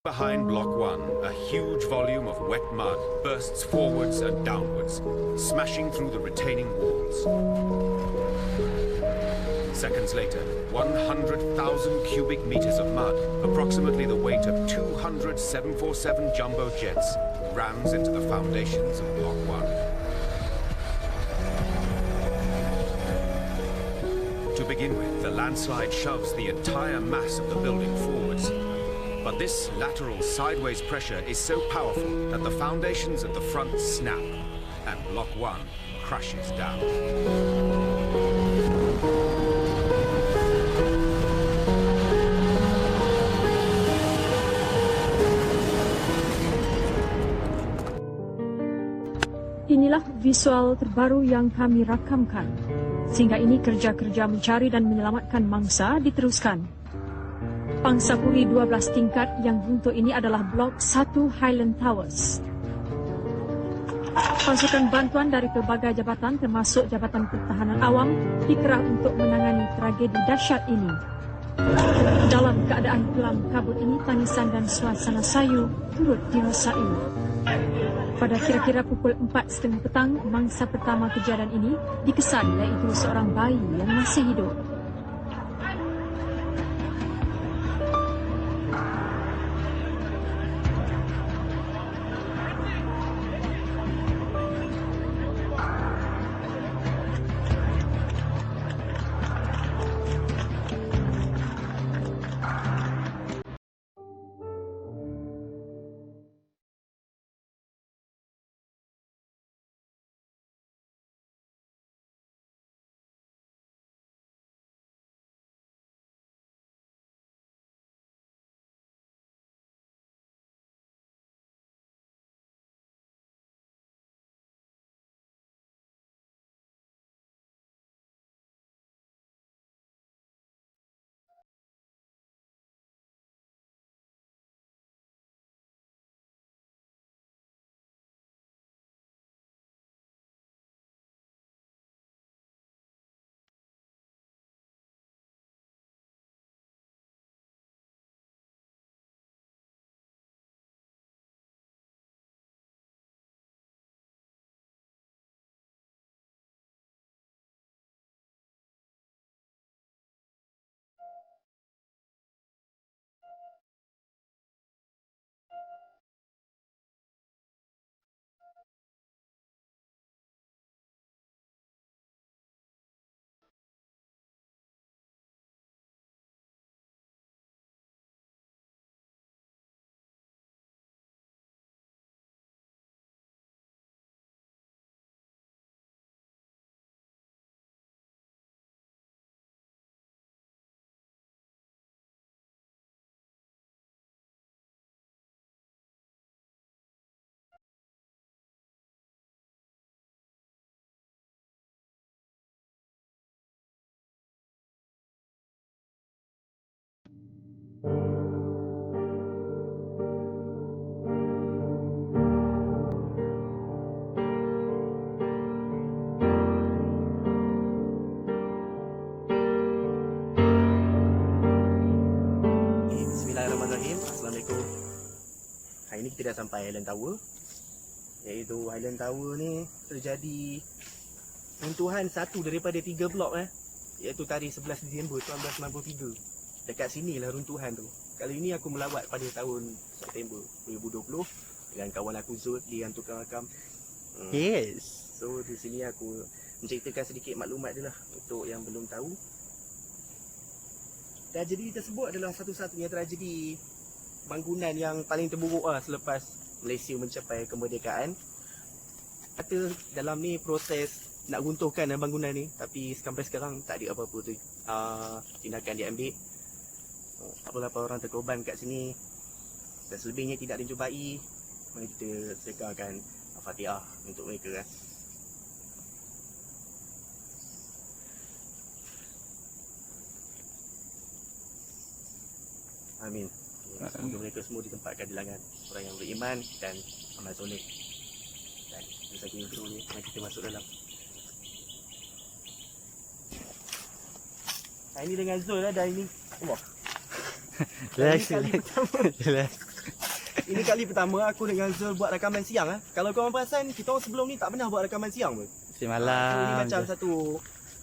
Behind Block 1, a huge volume of wet mud bursts forwards and downwards, smashing through the retaining walls. Seconds later, 100,000 cubic meters of mud, approximately the weight of 200 747 jumbo jets, rams into the foundations of Block 1. To begin with, the landslide shoves the entire mass of the building forwards. But this lateral sideways pressure is so powerful that the foundations at the front snap and Block 1 crashes down. Inilah visual terbaru yang kami rakamkan. Sehingga ini kerja-kerja mencari dan menyelamatkan mangsa diteruskan. Pangsa Puri 12 tingkat yang runtuh ini adalah Blok 1 Highland Towers. Pasukan bantuan dari pelbagai jabatan termasuk Jabatan Pertahanan Awam dikerah untuk menangani tragedi dahsyat ini. Dalam keadaan kelam kabut ini, tangisan dan suasana sayu turut dirasai. Pada kira-kira pukul 4.30 petang, mangsa pertama kejadian ini dikesan iaitu seorang bayi yang masih hidup. Assalamualaikum. Hari ini kita dah sampai Highland Tower. Iaitu Highland Tower ni terjadi runtuhan satu daripada 3 blok iaitu tarikh 11 Disember 1993. Dekat sini lah runtuhan tu. Kali ini aku melawat pada tahun September 2020 dengan kawan aku Zul di Tukang Rakam. Yes. So di sini aku menceritakan sedikit maklumat dia lah untuk yang belum tahu. Tragedi tersebut adalah satu-satunya tragedi bangunan yang paling terburuk selepas Malaysia mencapai kemerdekaan. Kata dalam ni proses nak runtuhkan bangunan ni, tapi sampai sekarang tak ada apa-apa tu tindakan diambil. Beberapa orang terkorban kat sini dan selebihnya tidak dijumpai. Mari kita sekarkan Fatihah untuk mereka Amin. Semoga mereka semua ditempatkan di lengan orang yang beriman dan amal soleh. Dan itu saja intro ni. Mari kita masuk dalam. Ini dengan Zul dah ini. Wah. Relax. Kali pertama. Relax. Ini kali pertama aku dengan Zul buat rakaman siang. Kalau korang perasan, kita orang sebelum ni tak pernah buat rakaman siang pun. Semalam. Ini macam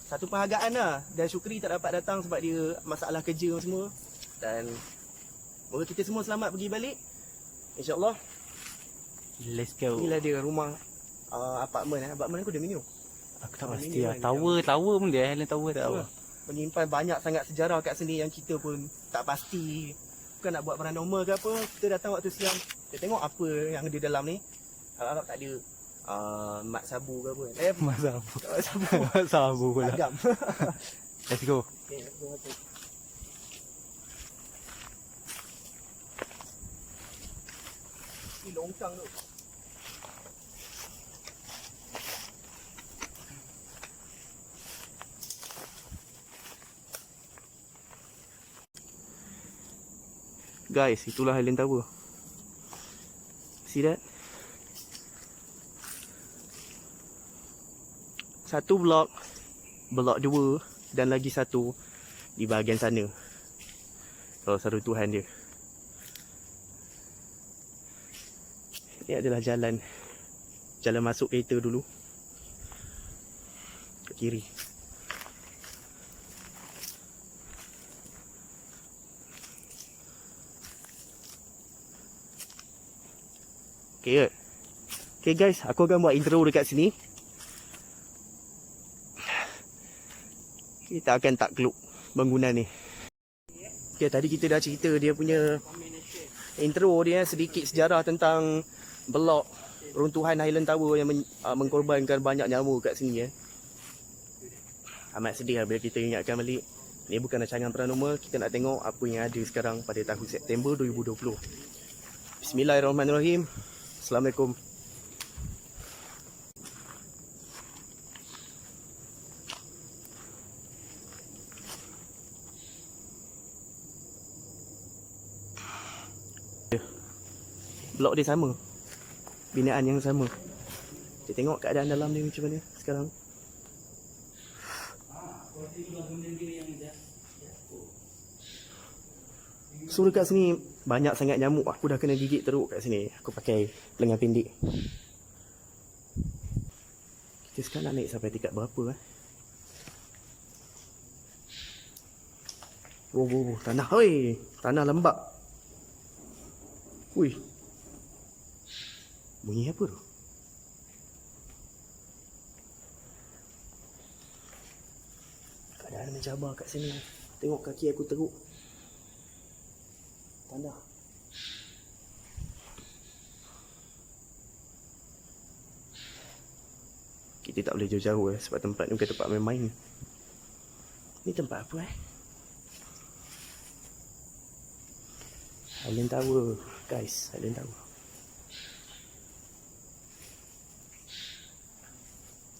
satu penghargaan lah. Dan Syukri tak dapat datang sebab dia masalah kerja semua. Dan moga kita semua selamat pergi balik. InsyaAllah. Let's go. Inilah dia rumah apartmen. Apartmen aku dominium. Aku tak pasti lah. Tower pun dia. Island Tower tak apa. Menyimpan banyak sangat sejarah kat sini yang kita pun tak pasti. Bukan nak buat paranormal ke apa. Kita datang waktu siang. Kita tengok apa yang ada dalam ni. Harap-harap tak ada mat sabu ke apa. Mat sabu. Mat sabu. Mat sabu pula. Agam. Let's go. Okay, let's go. Ni longkang tu. Guys, itulah Island Tower. See that? Satu blok 2 dan lagi satu di bahagian sana. Kalau satu Tuhan dia. Ini adalah jalan masuk kereta dulu. Ke kiri. Okay guys, aku akan buat intro dekat sini. Kita akan takluk bangunan ni. Okay, tadi kita dah cerita dia punya intro dia, sedikit sejarah tentang blok runtuhan Highland Tower yang mengkorbankan banyak nyawa kat sini. Amat sedih lah bila kita ingatkan balik. Ni bukan rancangan paranormal, kita nak tengok apa yang ada sekarang pada tahun September 2020. Bismillahirrahmanirrahim. Assalamualaikum. Blok dia sama. Binaan yang sama. Kita tengok keadaan dalam dia macam mana sekarang. So dekat sini banyak sangat nyamuk. Aku dah kena gigit teruk kat sini. Aku pakai lengan pendek. Kita sekarang nak naik sampai tingkat berapa Wow, tanah. Hoi, tanah lembab. Ui. Bunyi apa tu? Keadaan mencabar kat sini. Tengok kaki aku teruk. Tanah. Kita tak boleh jauh-jauh sebab tempat ni bukan tempat main-main. Ni tempat apa Island Tower. Guys, Island Tower.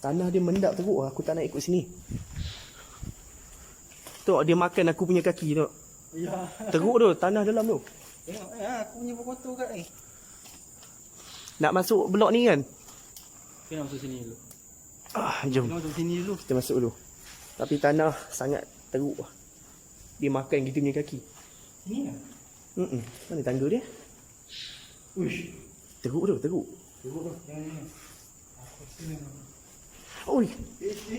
Tanah dia mendap teruk. Aku tak nak ikut sini. Tengok dia makan aku punya kaki tengok. Ya. Teruk tu, tanah dalam tu. Tengok aku punya berkotor kat ni. Nak masuk blok ni kan? Kita nak masuk sini dulu. Jom. Kita masuk sini dulu. Kita masuk dulu. Tapi tanah sangat teruk. Dia makan kita punya kaki. Sini lah. Mana tangga dia? Uish. Teruk tu, teruk. Teruk tu. Jangan. Aku sini. Oi.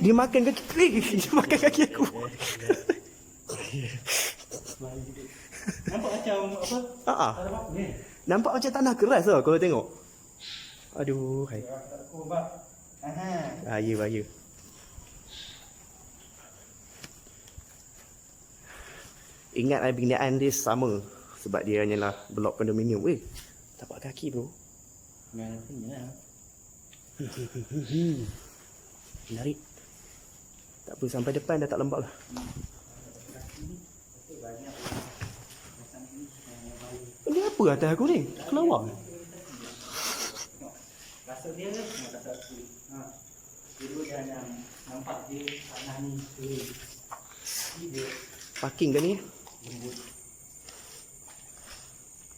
Dia makan kaki. Dia makan kaki aku. Nampak macam apa? Tak ada apa ni. Nampak macam tanah keras tau kalau tengok. Aduh, hai. Aku bab. Bahaya. Ingat binaan dia sama sebab dia hanyalah blok kondominium. Weh, tapak kaki bro. Punya. Menarik. Tak apa, sampai depan dah tak lembab lah. Ini apa atas aku ni? Kelawar. Rasa dia rasa aku. Dia dah nampak dia tanah ni kering. Dia Parking ke ni?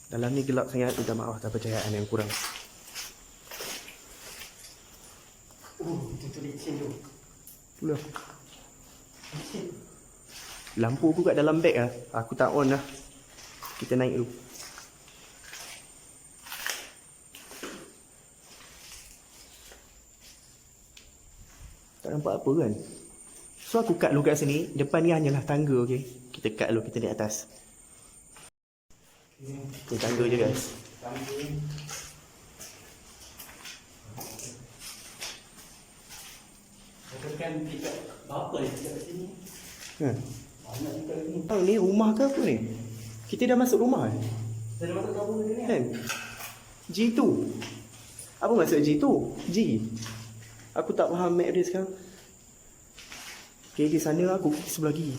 Dalam ni gelap sangat. Minta maaf atas pencahayaan yang kurang. itu licin tu. Pula. Lampu aku kat dalam beg lah. Aku tak on lah. Kita naik dulu. Tak nampak apa kan. So aku cut dulu kat sini. Depan ni hanyalah tangga, okey. Kita cut dulu, kita naik atas. Ni tangga je guys. Kan kita berapa ni kat sini? Banyak kita ni. Bang, ni rumah ke apa ni? Kita dah masuk rumah kan? Dah masuk kampung ni kan? Kan? G2. Apa maksud G2? G. Aku tak faham map dia sekarang. Okay, di sana aku pergi sebelah kiri.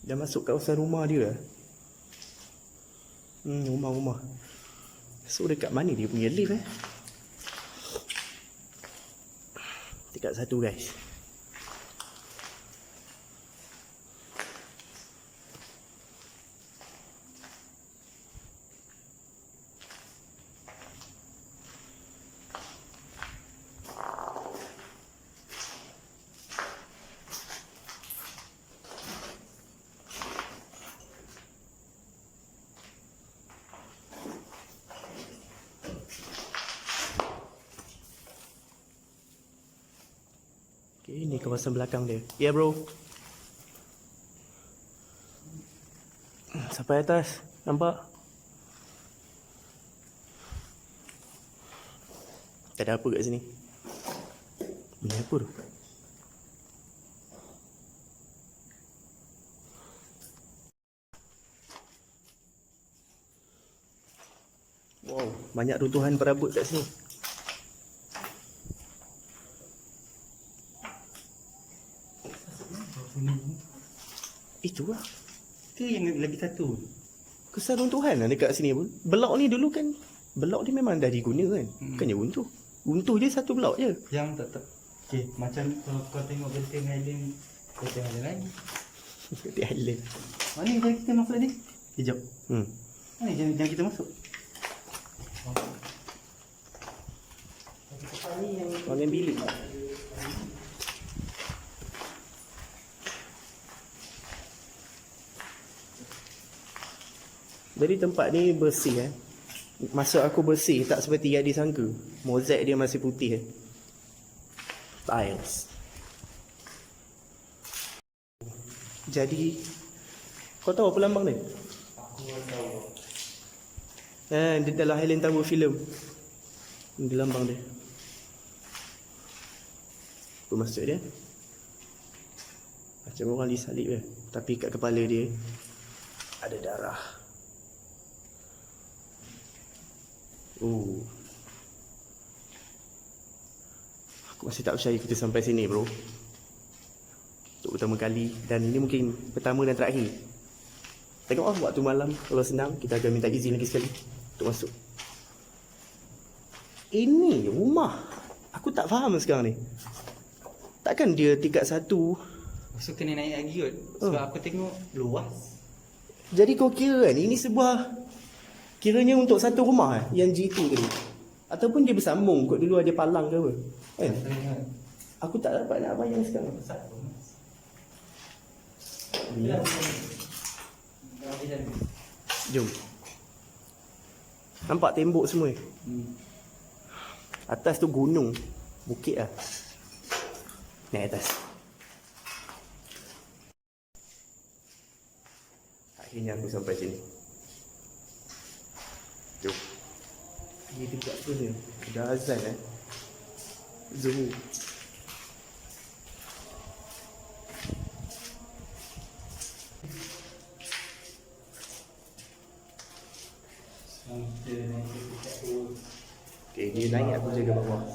Dah masuk kawasan rumah dia dah. Rumah-rumah. So dekat mana dia punya lift Dekat satu guys. Okay, ni kawasan belakang dia. Ya, bro. Sampai atas. Nampak? Tak ada apa kat sini. Bunyi apa tu? Wow, banyak runtuhan perabot kat sini. Itu lah. Itu yang lagi satu. Kesan runtuhan lah dekat sini pun. Blok ni dulu kan, blok ni memang dah diguna kan. Bukannya runtuh. Runtuh je satu blok je. Yang tak. Okey, macam kalau kau tengok Genting Island, Genting Island lain. Di island. Mana yang kita masuk tadi? Hijau. Mana yang kita masuk? Orang bilik. Jadi tempat ni bersih Masuk aku bersih, tak seperti yang disangka. Mozaik dia masih putih Tiles. Jadi kau tahu apa lambang dia? Aku tahu. Dia dalam Highland Tower film. Ini lambang dia. Apa maksud dia? Macam orang disalib tapi kat kepala dia ada darah. Aku masih tak percaya kita sampai sini, bro. Untuk pertama kali. Dan ini mungkin pertama dan terakhir. Tengok waktu malam, kalau senang kita akan minta izin lagi sekali untuk masuk. Ini rumah. Aku tak faham sekarang ni. Takkan dia tingkat 1. So kena naik lagi kot. Sebab aku tengok luas. Jadi kau kira kan ini sebuah, kiranya untuk satu rumah yang G2 tadi. Ataupun dia bersambung kot, dulu ada palang ke apa kan? Aku tak dapat nak bayang sekarang. Jom. Nampak tembok semua Atas tu gunung, bukit lah. Naik atas. Akhirnya aku sampai sini. Jom. Ni dekat tu ni. Dah azan Zuhur. Okay, dia naik aku jaga bawah.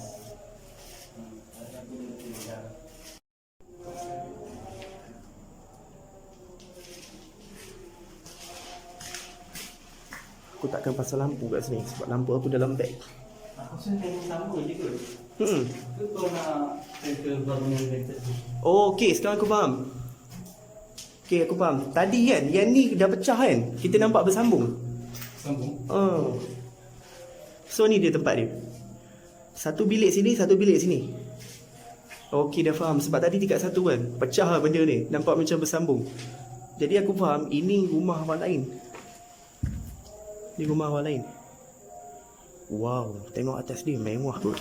Aku takkan pasal lampu kat sini sebab lampu aku dalam beg. Aku rasa tengok sama je kot. Ke kau nak center bangunan rental tu? Oh, okey, sekarang aku faham. Okey, aku faham. Tadi kan, yang ni dah pecah kan? Kita nampak bersambung. Sambung? So, ni dia tempat dia. Satu bilik sini, satu bilik sini. Okey, dah faham. Sebab tadi tingkat 1 kan? Pecah lah benda ni. Nampak macam bersambung. Jadi aku faham, ini rumah orang lain. Ni rumah orang lain. Wow, tengok atas dia mewah bro.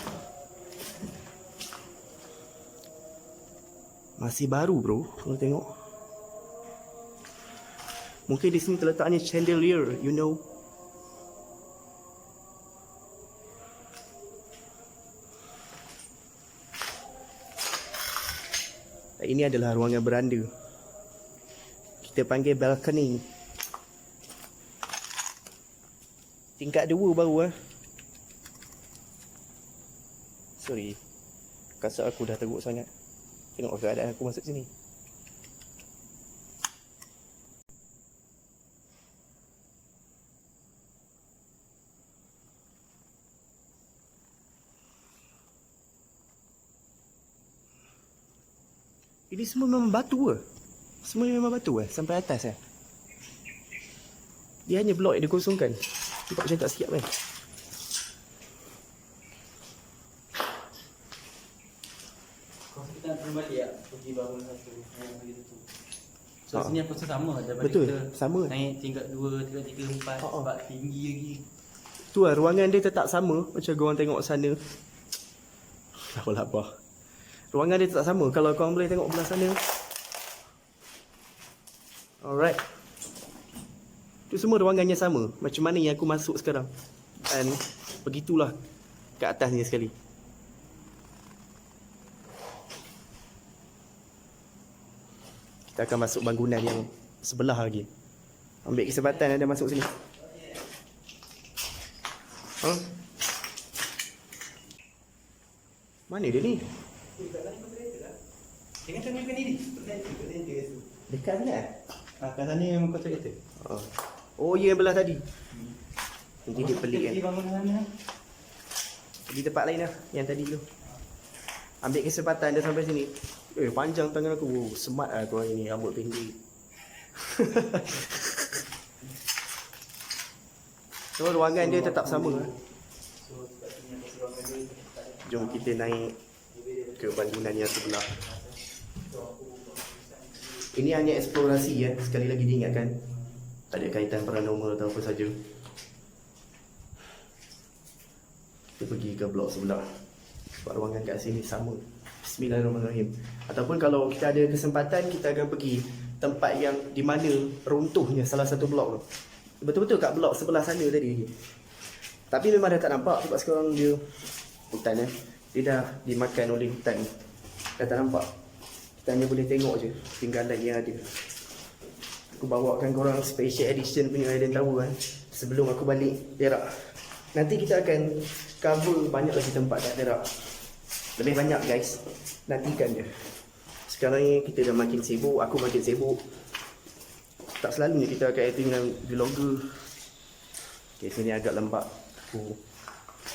Masih baru bro, kalau tengok. Mungkin di sini terletaknya chandelier, you know. Ini adalah ruangan beranda. Kita panggil balcony. Tingkat 2 baru Sorry, kasut aku dah teruk sangat. Tengok keadaan aku masuk sini. Ini semua memang batu ke? Semua memang batu sampai atas Dia hanya blok yang dikosongkan. Nampak macam tak siap kan? Kalau kita nak turun balik pergi bangun satu yang bagi tu. So sini aku rasa sama daripada Betul, kita sama. naik tingkat 2, tingkat 3, 4 sebab tinggi lagi. Tu ruangan dia tetap sama. Macam korang tengok sana. Lapar. Ruangan dia tetap sama. Kalau korang boleh tengok belah sana. Alright. Tu semua ruangannya sama. Macam mana yang aku masuk sekarang. Dan begitulah ke atasnya sekali. Kita akan masuk bangunan yang sebelah lagi. Ambil kesempatan ada masuk sini. Mana dia ni? Jangan tanya ke ni. Dekat sana Kat sana yang kau cakap tu. Oh, ya yang belah tadi. Nanti dia pelik kan. Pergi bangun sana. Di tempat lain lah. Yang tadi tu. Ambil kesempatan dia sampai sini. Panjang tangan aku. Smart lah korang ini. Rambut pendek. So ruangan dia tetap sama. Jom kita naik ke bangunan yang sebelah. Ini hanya eksplorasi sekali lagi diingatkan. Tak ada kaitan paranormal atau apa saja. Kita pergi ke blok sebelah. Sebab ruangan kat sini sama. Bismillahirrahmanirrahim. Ataupun kalau kita ada kesempatan, kita akan pergi tempat yang di mana runtuhnya salah satu blok tu. Betul-betul kat blok sebelah sana tadi. Tapi memang dah tak nampak sebab sekarang dia hutan dia dah dimakan oleh hutan. Dah tak nampak. Kita hanya boleh tengok je tinggalan yang ada. Aku bawakan korang special edition punya Island Tower sebelum aku balik Perak. Nanti kita akan cover banyak lagi tempat kat Perak. Lebih banyak guys. Nantikan je. Sekarang ni kita dah makin sibuk, aku makin sibuk. Tak selalunya kita akan acting dengan vlogger. Okay, sini agak lembab. Aku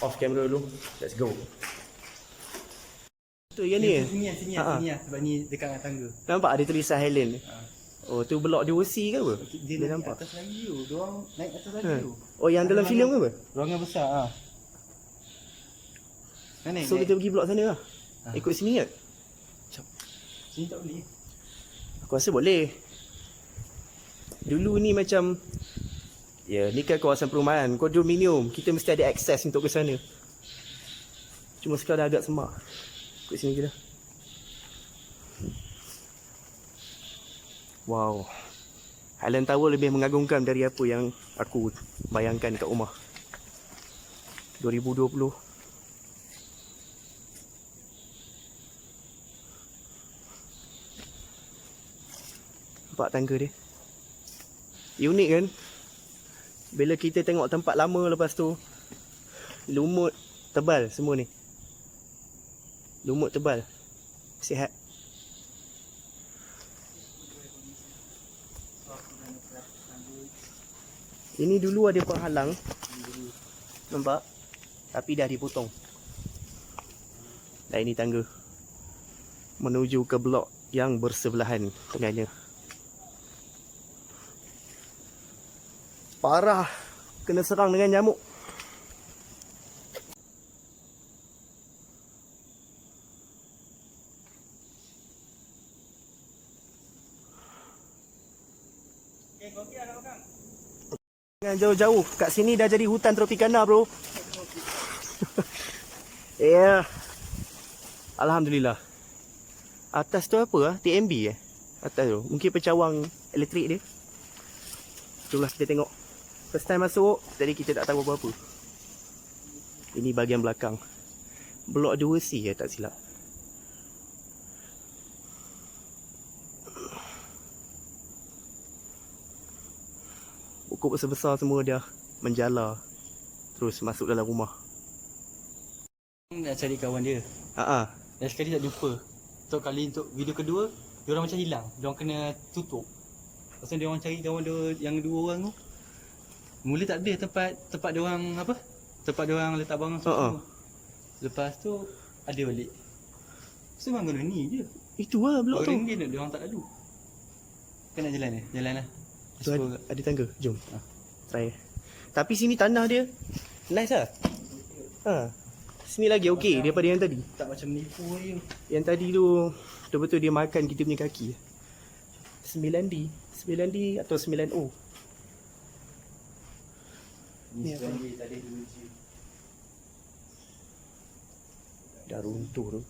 off camera dulu. Let's go. Tu yang ni. Sini sebab ni dekat dengan tangga. Nampak ada tulisan Highland. Oh, tu blok DOC ke apa? Dia nampak atas lagi tu. Diorang naik atas lagi tu. Oh, yang dalam filem ke apa? Ruangan besar So kita pergi blok sana lah. Ikut sini kan? Sini tak boleh. Aku rasa boleh. Dulu ni macam ni kan kawasan perumahan, kondominium. Kita mesti ada akses untuk ke sana. Cuma sekarang dah agak semak. Ikut sini je lah. Wow. Highland Tower lebih mengagumkan dari apa yang aku bayangkan kat rumah. 2020. Nampak tangga dia. Unik kan? Bila kita tengok tempat lama lepas tu lumut tebal semua ni. Lumut tebal. Sihat. Ini dulu ada penghalang. Nampak? Tapi dah dipotong. Dan ini tangga menuju ke blok yang bersebelahan dengannya. Parah. Kena serang dengan nyamuk. Jangan jauh-jauh. Kat sini dah jadi hutan tropikana bro. Ya. Alhamdulillah. Atas tu apa ah? TMB Atas tu. Mungkin pencawang elektrik dia. Jomlah kita tengok. First time masuk, jadi kita tak tahu apa-apa. Ini bahagian belakang. Blok 2C tak silap. Pokok besar-besar semua dah menjala. Terus masuk dalam rumah. Nak cari kawan dia. Haa. Dan sekali tak jumpa. So kali untuk video kedua, diorang macam hilang. Diorang kena tutup. Lepas tu diorang cari kawan dia yang 2 orang tu. Mula tak ada tempat diorang apa? Tempat diorang letak barang semua. Lepas tu ada balik. So bangun ni je. Itu lah blok tu. Orang dia nak diorang tak lalu. Kan nak jalan ni? Jalan lah. Tu ada tangga. Jom. Try. Tapi sini tanah dia nice lah. Sini lagi okey daripada yang tadi. Tak macam menipu je. Yang tadi tu betul-betul dia makan kita punya kaki. 9D. 9D atau 9O. Ni sebenarnya tak ada 2G. Dah runtuh tu.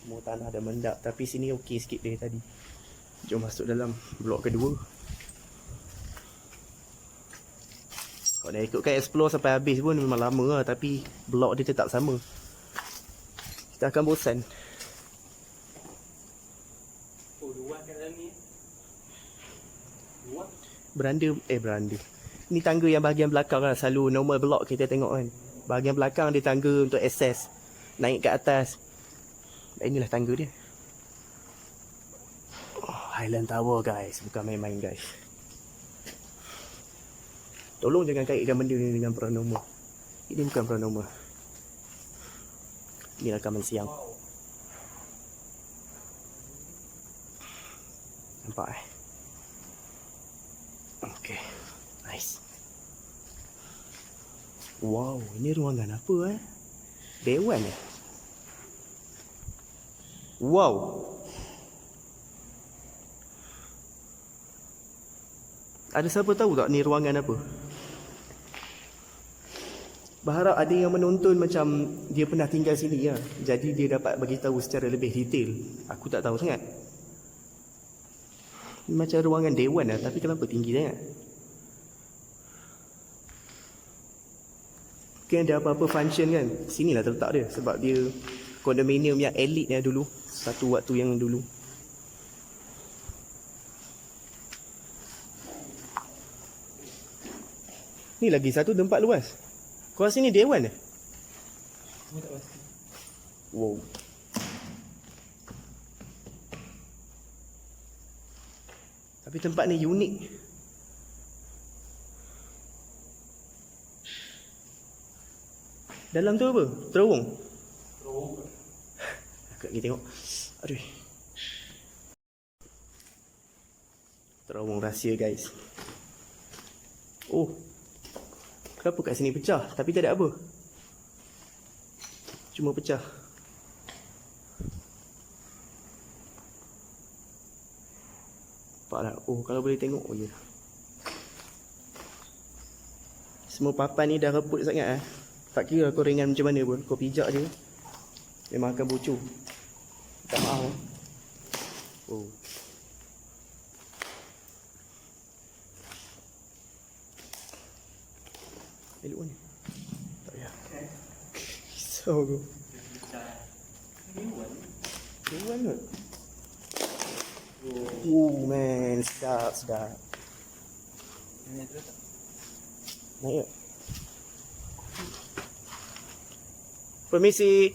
Semua tanah dah mendap. Tapi sini okey sikit dari tadi. Jom masuk dalam blok kedua. Kalau nak ikutkan explore sampai habis pun memang lama lah. Tapi blok dia tetap sama. Kita akan bosan. Oh, luar kat dalam ni. Luar. Beranda. Ni tangga yang bahagian belakang lah. Selalu normal blok kita tengok kan. Bahagian belakang dia tangga untuk akses. Naik ke atas. Dan inilah tangga dia. Highland Tower guys. Bukan main-main guys. Tolong jangan kaitkan benda ni dengan paranormal. Ini bukan paranormal. Ini rakaman siang. Nampak Okay. Nice. Wow, ini ruangan apa Dewan Wow. Ada siapa tahu tak ni ruangan apa? Berharap ada yang menonton macam dia pernah tinggal sini ya. Jadi dia dapat bagi tahu secara lebih detail. Aku tak tahu sangat. Macam ruangan dewan lah, tapi kenapa tinggi sangat? Mungkin ada apa-apa function kan. Sinilah terletak dia. Sebab dia kondominium yang elite ya dulu. Satu waktu yang dulu. Ni lagi satu tempat luas. Kau rasa ni dewan Semua tak pasti. Wow. Tapi tempat ni unik. Dalam tu apa? Terowong? Terowong. Agak pergi tengok. Aduh. Terowong rahsia guys. Oh. Kenapa kat sini pecah? Tapi tak ada apa. Cuma pecah. Nampaklah. Oh, kalau boleh tengok je. Semua papan ni dah reput sangat Tak kira kau ringan macam mana pun. Kau pijak je. Memang akan bocor. Tak maaf Oh. Elok ni. Tak payah. Risau aku. Dewan kot. Oh man, sedap. Naik tak? Permisi.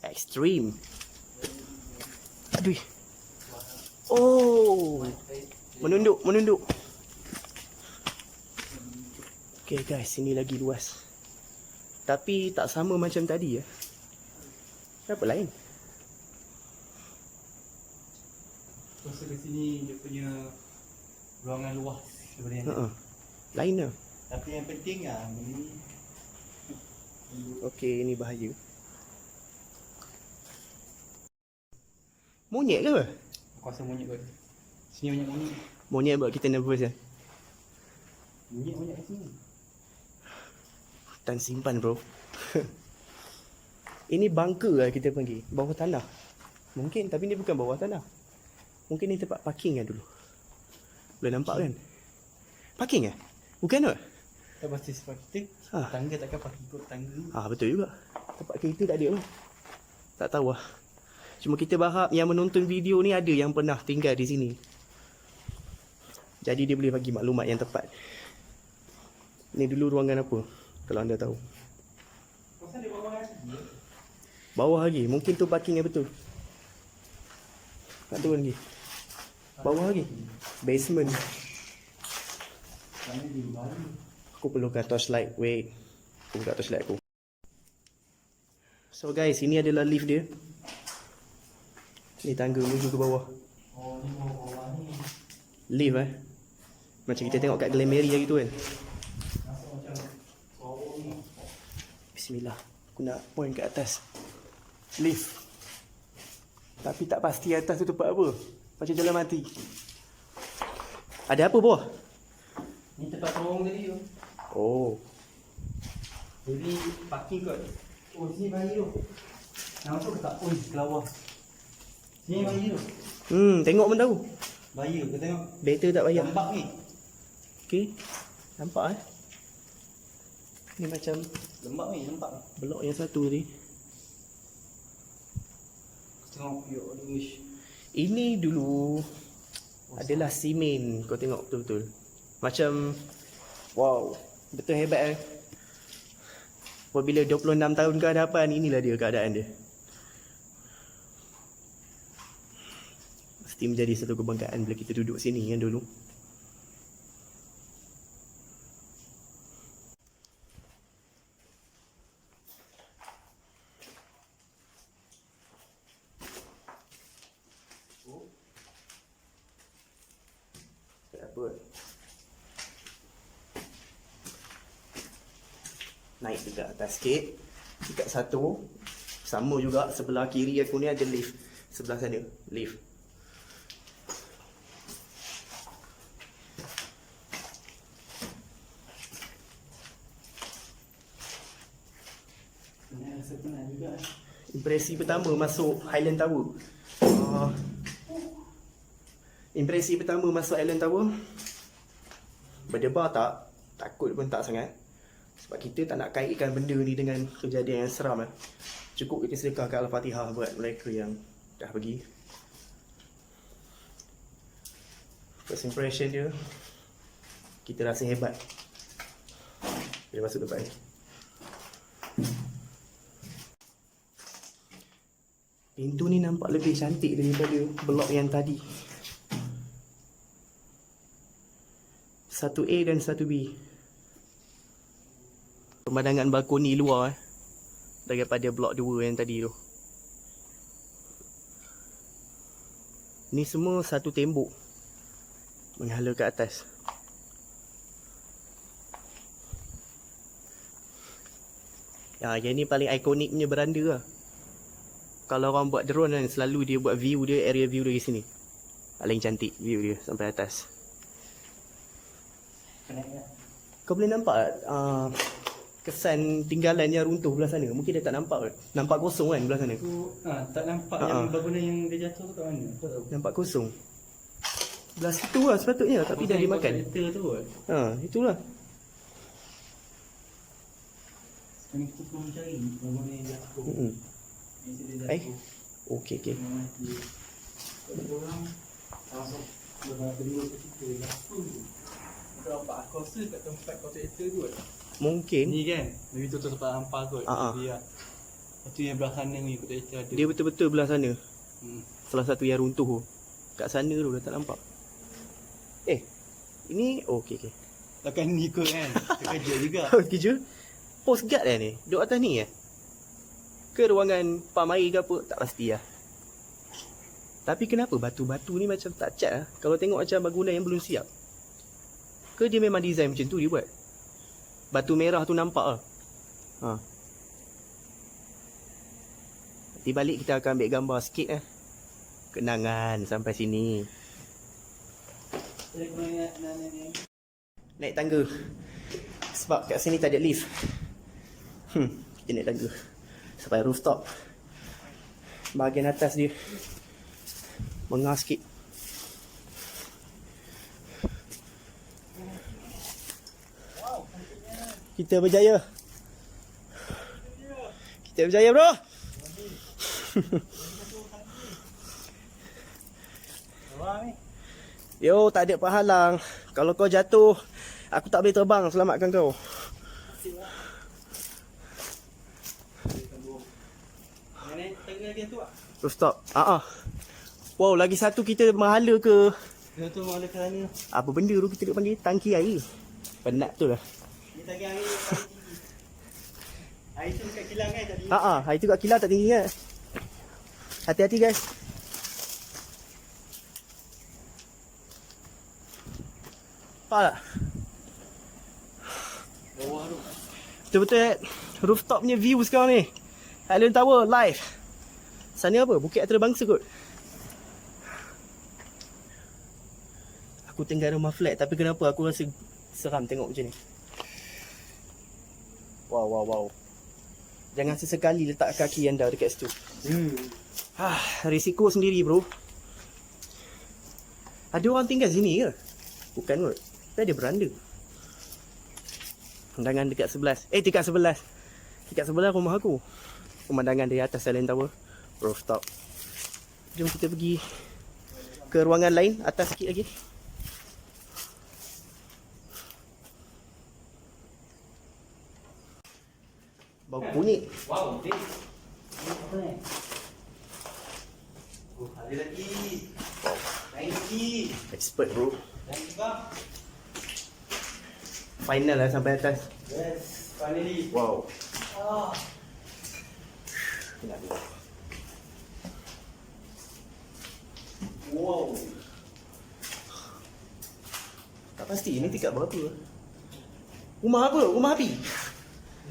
Extreme. Aduh. Oh. Menunduk. Okay guys, sini lagi luas. Tapi tak sama macam tadi ya. Kenapa lain? Masa ke sini dia punya ruangan luas daripada yang Lain lah. Tapi yang penting ini Okay, ini bahaya. Monyet ke apa? aku rasa monyet kot. Sini banyak monyet. Monyet buat kita nervous ya. Monyet banyak kat sini. Dan simpan bro. Ini bunker lah kita panggil. Bawah tanah. Mungkin tapi ni bukan bawah tanah. Mungkin ni tempat parking lah dulu. Boleh nampak kan? Parking eh? Bukan tak? Tak pasti sebab kita. Ah. Tangga takkan parking kot tangga. Betul juga. Tempat kereta tak ada lah. Tak tahu lah. Cuma kita berharap yang menonton video ni ada yang pernah tinggal di sini. Jadi dia boleh bagi maklumat yang tepat. Ni dulu ruangan apa? Kalau anda tahu. Pasal dia bawah lagi. Bawah lagi. Mungkin tu parking yang betul. Tak turun lagi. Bawah lagi. Basement. Sana dia baru. Aku perlukan torchlight. Wait. Aku buka torchlight aku. So guys, ini adalah lift dia. Ni tangga menuju ke bawah. Oh, ni bawah ni. Lift macam kita tengok kat Glamary lagi tu kan. Masuk macam bawah ni. Bismillah. Aku nak point kat atas. Lift. Tapi tak pasti atas tu tempat apa. Macam jalan mati. Ada apa bawah? Ni tempat terowong tadi tu. Oh. Jadi parking kot. Oh, sini bayi tu. Nak masuk ke tak? Oh, kelawar. Sini bayi tu. Tengok pun tahu. Bayi tu, kau tengok. Better tak payah. Lembab ni. Okey. Nampak Ni macam Lembab ni, nampak. blok yang satu tadi. Tengok, yuk, wish. Ini dulu adalah simen. Kau tengok betul-betul. Macam wow, betul hebat Apabila 26 tahun ke hadapan, inilah dia keadaan dia. Mesti menjadi satu kebanggaan bila kita duduk sini kan dulu. Apa? Naik dekat atas sikit. Dekat satu. Sama juga sebelah kiri aku ni ada lift. Sebelah sana lift. Rasa penat juga. Impresi pertama masuk Highland Tower. Impresi pertama masuk Highland Tower. Berdebar tak? Takut pun tak sangat. Sebab kita tak nak kaitkan benda ni dengan kejadian yang seram. Cukup kita sedekahkan Al-Fatihah buat mereka yang dah pergi. First impression dia, kita rasa hebat bila masuk tempat ni. Pintu ni nampak lebih cantik daripada blok yang tadi. 1A dan 1B. Pemandangan balkoni luar daripada blok 2 yang tadi tu. Ni semua satu tembok menghala ke atas. Yang ni paling ikonik punya beranda lah. Kalau orang buat drone kan, selalu dia buat view dia, area view dari sini. Paling cantik view dia sampai atas. Kau boleh nampak kesan tinggalan yang runtuh belah sana. Mungkin dia tak nampak. Nampak kosong kan belah sana. Tak nampak yang bangunan yang dia jatuh tu kat mana? Tak tahu. Nampak kosong. Belah situ lah sepatutnya, tapi dah dimakan. Tu kot. Itulah. Sekarang kita perlu mencari bangunan yang jatuh. Yang dia jatuh. Okey. Yang mati. Ada orang masuk beberapa kedua ketika jatuh tu. Kau nampak aku rasa kat tempat kontraktor tu kot. Mungkin Ni kan, lebih tu tempat hampa kot. Dia. Lepas tu yang belah sana ni kontraktor ada. dia betul-betul belah sana. Salah satu yang runtuh tu. Kat sana tu dah tak nampak. Ini okey. Takkan ni kot kan. Terkejut juga. Kerja post guard lah ni. Duduk atas ni ke ruangan pamari ke apa, tak pasti lah. Tapi kenapa batu-batu ni macam tak cat lah? Kalau tengok macam bangunan yang belum siap. Ke dia memang design macam tu dia buat? Batu merah tu nampak lah. Nanti balik kita akan ambil gambar sikit Kenangan sampai sini. Naik tangga. Sebab kat sini tak ada lift. Kita naik tangga sampai rooftop. Bahagian atas dia mengar sikit. Kita berjaya. Kita berjaya, bro. Yo, tak ada penghalang. Kalau kau jatuh, aku tak boleh terbang selamatkan kau. Rooftop. Wow, lagi satu kita berhala ke? Dia tu malah kerana Apa benda tu kita panggil? Tangki air. Penat tu lah. dia tangki air paling tinggi. Air tu dekat kilang kan tadi. Air tu kat kilang tak tinggi kan? Hati-hati guys. Nampak tak? Bawah tu. Betul-betul rooftop punya view sekarang ni. Island Tower live. Sana apa? Bukit Antarabangsa kot. Aku tinggal rumah flat tapi kenapa aku rasa seram tengok macam ni. Wow. Jangan sesekali letak kaki anda dekat situ. Risiko sendiri bro. Ada orang tinggal sini ke? Bukan kot. Tapi ada beranda. Pemandangan dekat 11. Dekat 11. Dekat sebelah rumah aku. Pemandangan dari atas Island Tower. Rooftop. Jom kita pergi ke ruangan lain. Atas sikit lagi. Bau bunyi. Wow, big. Apa ni? Ada lagi. Lain lagi. Expert bro. Lain juga. Final lah sampai atas. Yes, finally. Wow. Wow. Tak pasti ini tingkat berapa. Rumah apa? Rumah api.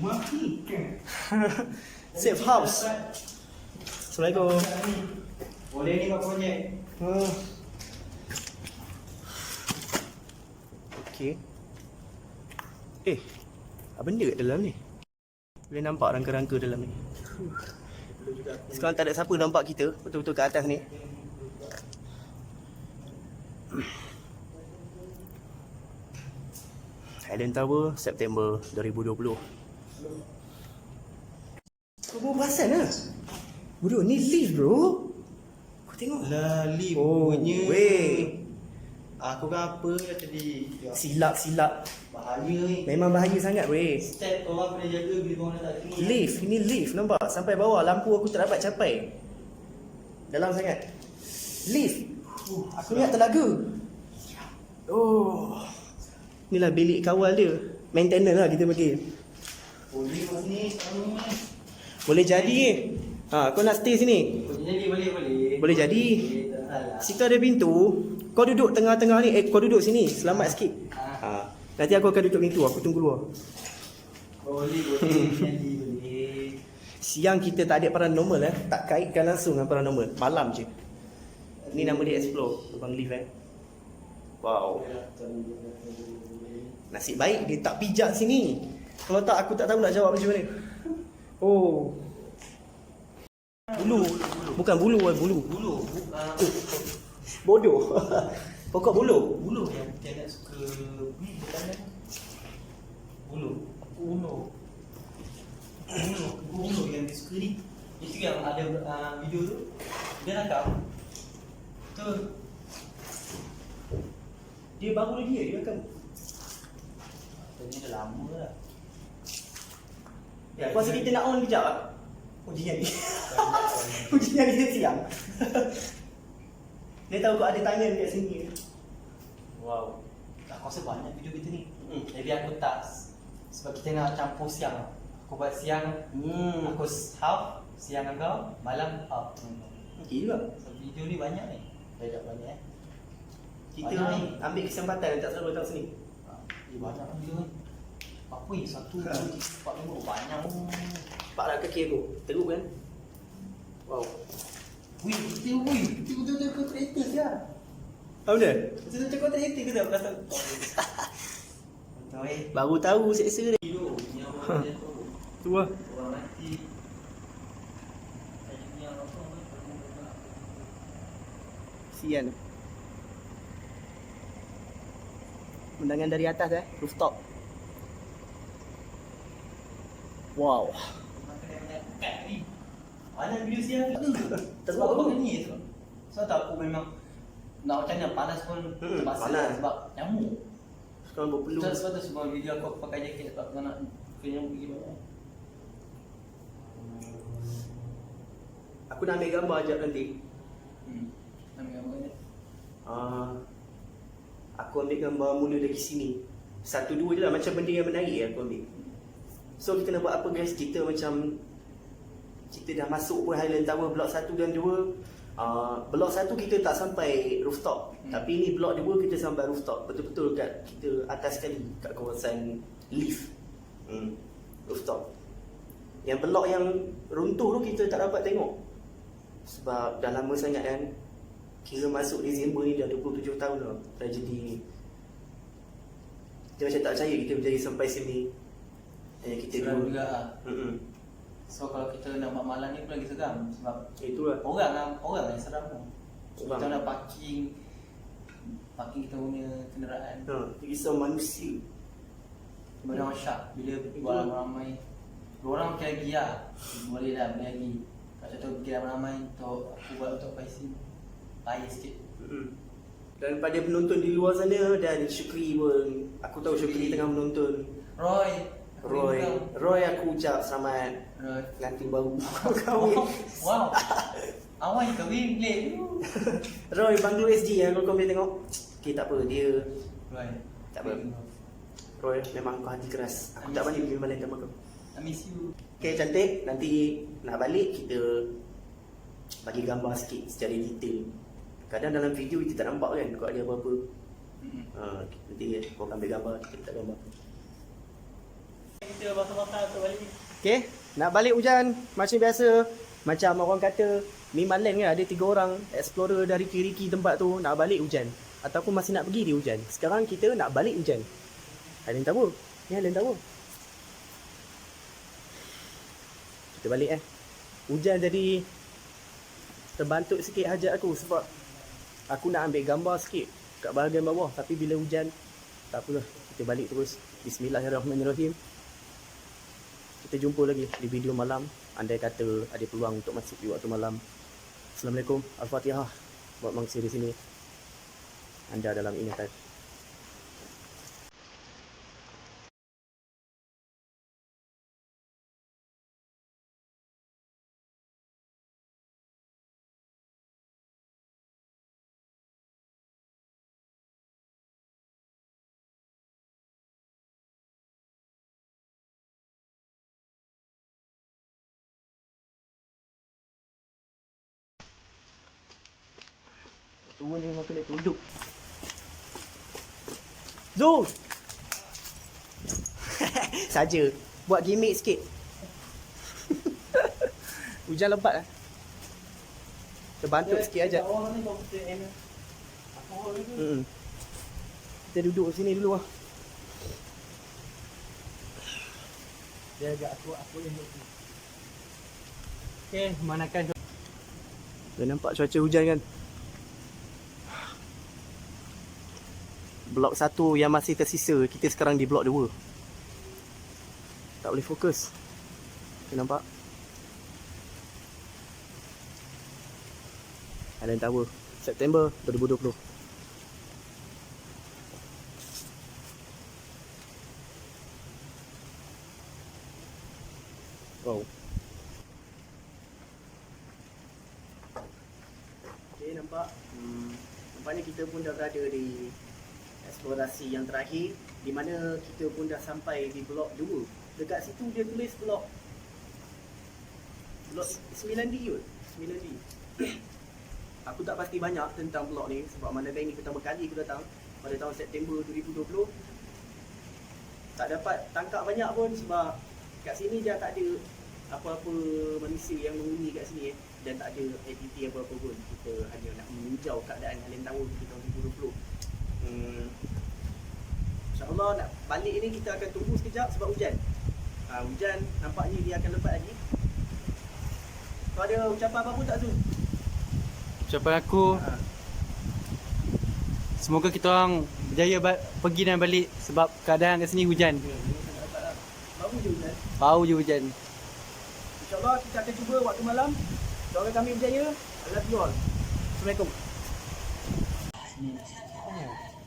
Mati. Safe house. Assalamualaikum. Boleh ni kau projek. Okey. Apa benda kat dalam ni? Boleh nampak rangka-rangka dalam ni. Sekarang tak ada siapa nampak kita betul-betul kat atas ni. Island Tower, September 2020. Kau baru perasan lah? Bro, ni lift bro. Kau tengok. Lah, lift Oh, punya. weh. Aku kan apa tadi? Silap. Bahaya ni. Memang bahaya sangat weh. Step orang kena jaga bila korang tak sini. Lift, ini lift nampak sampai bawah lampu aku tak dapat capai. Dalam sangat. Lift. Aku ingat telaga. Oh. Inilah bilik kawal dia. Maintenance lah kita panggil. Boleh kat sini. Boleh jadi kau nak stay sini? Boleh. Boleh jadi. Tak salah. Situ ada pintu. Kau duduk tengah-tengah ni. Kau duduk sini. Selamat sikit. Nanti aku akan duduk pintu. Aku tunggu luar. Boleh. Jadi boleh. Siang kita tak ada paranormal tak kaitkan langsung dengan paranormal. Malam je. Ni nama dia explore. Lubang lift Wow. Nasib baik dia tak pijak sini. Kalau tak aku tak tahu nak jawab macam mana. Oh. Bulu. Bukan bulu. Bulu. Bodoh. Pokok bulu. Bulu yang tidak suka ni bukan bulu. Bulu yang dia suka ni. Itu yang ada video tu. Dia rakam. Tu. Dia baru lagi dia akan. Ini dah lama lah. Aku rasa kita nak on kejap lah. Ujian ni. Ujian ni siang. Dia tahu kau ada tangan kat sini. Wow. Aku rasa banyak video kita ni. Jadi aku tak. Sebab kita nak campur siang. Aku buat siang. Aku half. Siang dengan kau. Malam half. Okey juga. So video ni banyak ni. Banyak. Kita Banyak ni ambil kesempatan tak selalu datang sini. Banyak video ni. Apa ni? 1, 2, 3, 4, 5. Banyak. Nampak tak kaki aku? Teruk kan? Wow. Betul-betul aku kreatif je. Apa benda? Macam cakap tak hati ke tak pasal. Tahu Baru tahu seksa dia. Hidup ni orang dia tu. Tu lah. Orang mati. Sian. Pemandangan dari atas rooftop. Wow. Mana video siang tu? Sebab apa ni? Sebab tak aku memang nak macam mana panas pun terpaksa panas. sebab nyamuk. Sekarang berpeluh. Sebab tu semua video aku pakai jaket sebab tak nak kena nyamuk pergi mana. Aku nak ambil gambar sekejap nanti. Ambil gambar ni. Aku ambil gambar mula dari sini. 1, 2 je lah, macam benda yang menarik aku ambil. So kita nak buat apa guys? Kita macam kita dah masuk pun Highland Tower blok 1 dan 2. Blok 1 kita tak sampai rooftop. Tapi ni blok 2 kita sampai rooftop. Betul-betul kat kita atas sekali kat kawasan lift. Rooftop. Yang blok yang runtuh tu kita tak dapat tengok. Sebab dah lama sangat kan. Kira masuk Disember ni dah 27 tahun dah tragedi ni. Kita macam tak percaya kita berjaya sampai sini. Kita Seram dulu juga lah. So kalau kita nak buat malam ni pun lagi seram sebab Itulah. orang yang seram tu. Orang. Kita nak parking kita punya kenderaan. Risau manusia. Orang syak bila buat ramai-ramai. Orang pergi lagi lah. Boleh dah pergi lagi. Macam tu pergi ramai-ramai untuk aku buat untuk Faizin. Bahaya sikit. Dan pada penonton di luar sana dan Syukri pun, aku tahu Syukri tengah menonton. Roy aku ucap selamat Roy. pengantin baru kahwin. Wow. Awak yang kahwin boleh tu. Roy Banglo SG yang kau boleh tengok. Okay, tak apa, dia Roy. tak apa. Roy memang kau hati keras. Aku tak balik pergi balik sama kau. I miss you. Okay, cantik. Nanti nak balik kita bagi gambar sikit secara detail. Kadang dalam video kita tak nampak kan kalau ada apa-apa. Nanti kau ambil gambar, kita letak gambar. Kita basah-basah tu balik. Okay, nak balik hujan macam biasa. Macam orang kata Memang land kan ada 3 orang explorer dari kiri-kiri tempat tu nak balik hujan ataupun masih nak pergi di hujan. Sekarang kita nak balik hujan. Highland Tower. Ni Highland Tower. Kita balik Hujan jadi terbantuk sikit hajat aku sebab aku nak ambil gambar sikit kat bahagian bawah, tapi bila hujan tak apalah, kita balik terus. Bismillahirrahmanirrahim. Kita jumpa lagi di video malam andai kata ada peluang untuk masuk di waktu malam. Assalamualaikum. Al-Fatihah buat mangsa di sini. Anda dalam ingatan. Tua ni memang kena tunduk. Zul! Saja. Buat gimmick sikit. Hujan lebat lah. Terbantuk sikit aja. Kita duduk sini dulu lah. Dia agak aku yang duduk. Okay, manakan. Dah nampak cuaca hujan kan? Blok 1 yang masih tersisa. Kita sekarang di blok 2. Tak boleh fokus. Kita nampak Highland Tower September 2020. Wow. Okay, nampak nampaknya kita pun dah berada di eksplorasi yang terakhir, di mana kita pun dah sampai di blok 2. Dekat situ dia tulis blok 9D kot. 9D. Aku tak pasti banyak tentang blok ni sebab mana kali ni pertama kali aku datang pada tahun September 2020. Tak dapat tangkap banyak pun sebab kat sini dah tak ada apa-apa manusia yang menghuni kat sini dan tak ada aktiviti apa-apa pun. Kita hanya nak meninjau keadaan Alien Tower di tahun 2020. InsyaAllah nak balik ni kita akan tunggu sekejap sebab hujan. Hujan nampaknya dia akan lebat lagi. Kau ada ucapan apa pun tak Zul? Ucapan aku, semoga kita orang berjaya pergi dan balik sebab keadaan kat sini hujan. Baru je hujan. Bau je hujan. InsyaAllah kita akan cuba waktu malam. Doakan kami berjaya. I love you all. Assalamualaikum. Sini.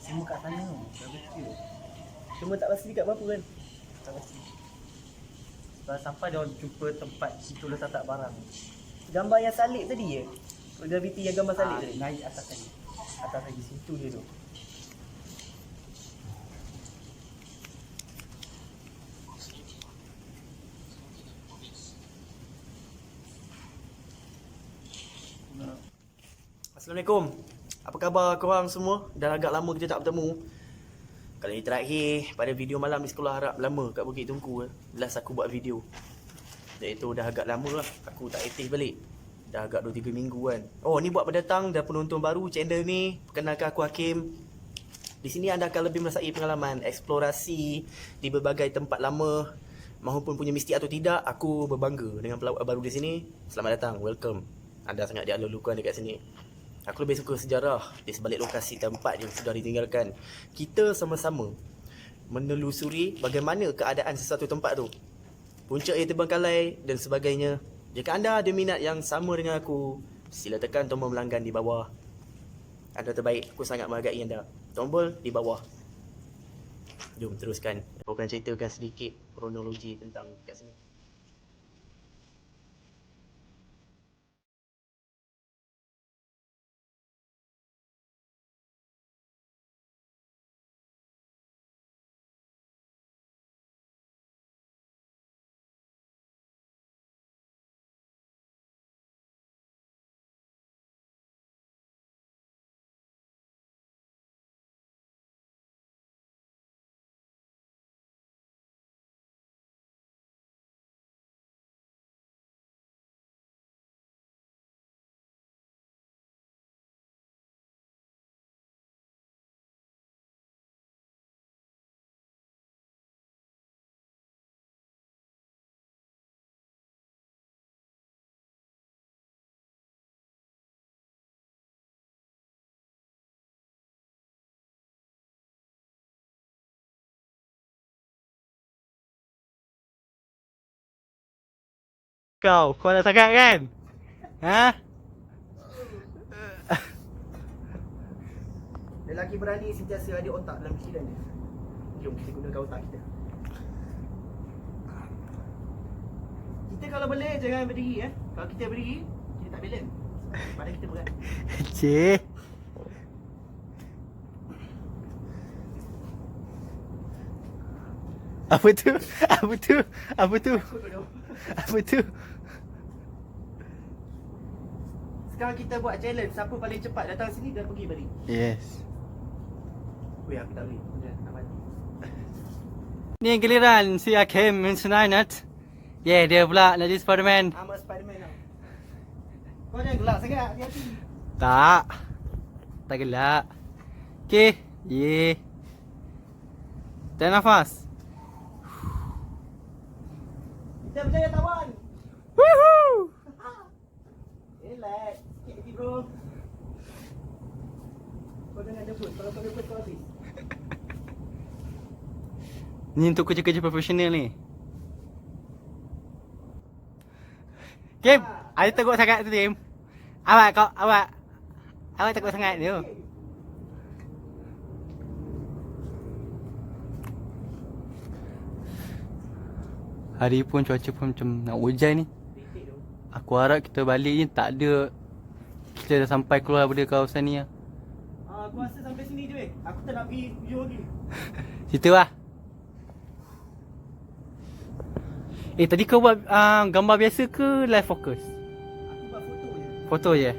Semua kat sana. Barbecue. Cuma tak pasti dekat berapa kan? Tak pasti. Sebab sampai dia orang jumpa tempat situ letak barang. Gambar yang salib tadi je? Graviti yang gambar salib tadi? Naik atas tadi. Atas lagi situ dia tu. Assalamualaikum. Apa khabar korang semua? Dah agak lama kita tak bertemu. Kali ni terakhir pada video malam di sekolah harap lama kat Bukit Tungku. Last aku buat video. Iaitu dah agak lama lah aku tak aktif balik. Dah agak 2-3 minggu kan. Oh ni buat pendatang dan penonton baru channel ni. Perkenalkan aku Hakim. Di sini anda akan lebih merasai pengalaman eksplorasi di berbagai tempat lama. Mahupun punya mistik atau tidak, aku berbangga dengan pelawak baru di sini. Selamat datang, welcome. Anda sangat dialulukan dekat sini. Aku lebih suka sejarah di sebalik lokasi tempat yang sudah ditinggalkan. Kita sama-sama menelusuri bagaimana keadaan sesuatu tempat tu. Puncak air terbengkalai dan sebagainya. Jika anda ada minat yang sama dengan aku, sila tekan tombol melanggan di bawah. Anda terbaik, aku sangat menghargai anda. Tombol di bawah. Jom teruskan. Aku akan ceritakan sedikit kronologi tentang kat sini. Kau ada sangat kan? Ha? Lelaki berani sentiasa ada otak dalam fikiran dia. Jom kita gunakan otak kita. Kita kalau boleh jangan berdiri Kalau kita berdiri, kita tak balance. Badan kita berat. Cik. Apa tu? Apa tu? Apa tu? Apa tu? Sekarang kita buat challenge. Siapa paling cepat datang sini dan pergi balik. Yes. Weh, aku tak boleh. Nak mati. Ni giliran si Hakim Mensenanat. Yeah, dia pula nak jadi Spiderman. Amat Spiderman tau. Kau jangan gelak sangat. Hati-hati. Tak. Tak gelak. Okay. Yeah. Tahan nafas. Kita berjaya tawan. Woohoo! Relax. Sikit lagi bro. Kau jangan jemput. Kalau kau jemput kau habis. Ni untuk kerja-kerja profesional ni. Kim, ada takut sangat tu Kim. Awak takut sangat tu. Hari pun cuaca pun macam nak hujan ni. Aku harap kita balik ni tak ada. Kita dah sampai keluar daripada kawasan ni lah. Aku rasa sampai sini je weh. Aku tak nak pergi video lagi. Situ lah. Tadi kau buat gambar biasa ke live focus? Aku buat foto je. Foto je?